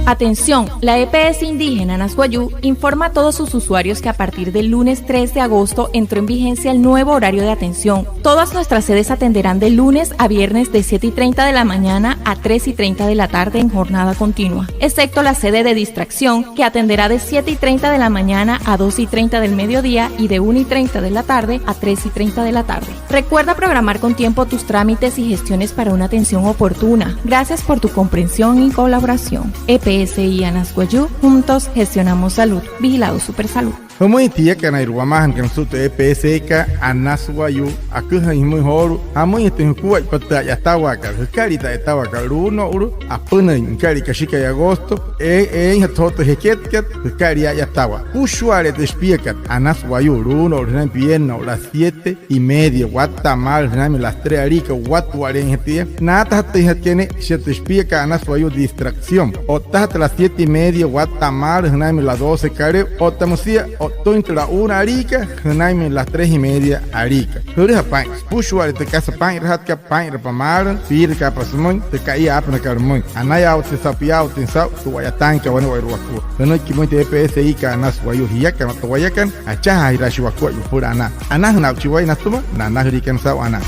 Atención, la EPS indígena Anasguayú informa a todos sus usuarios que a partir del lunes 3 de agosto entró en vigencia el nuevo horario de atención. Todas nuestras sedes atenderán de lunes a viernes de 7:30 de la mañana a 3:30 de la tarde en jornada continua, excepto la sede de distracción que atenderá de 7:30 de la mañana a 2:30 del mediodía y de 1:30 de la tarde a 3:30 de la tarde. Recuerda programar con tiempo tus trámites y gestiones para una atención oportuna. Gracias por tu comprensión y colaboración. EPSI Anasguayú, juntos gestionamos salud. Vigilado Supersalud. Muy tía que na irwamahan kan su EPSK Anasguayú akuha muy horu amoy este kuwa pata ya tawaka karita tawaka runo uru apuna kari kashika de agosto ya toto heket kari ya tawa usuario de explica Anasguayú runo ran pierna las 7:30 Guatemala ran las 3 arica Guatuaren tía nata te tiene se te explica Anasguayú distracción o hasta las 7:30 Guatemala ran las 12 kare o tamusia o entre la 1 arica ran las 3:30 arica hurra pan usuario de casa pan rahat ka pan rapamaran fir ka pasmon te caía apna karmon anaya o te sapia o te sa tu vaya tanka bueno waku no ki mo te PSI ka Anasguayú hiya ka no to wayakan acha ira shwaku pura ana hna chiwai na tuma na hrikan sa ana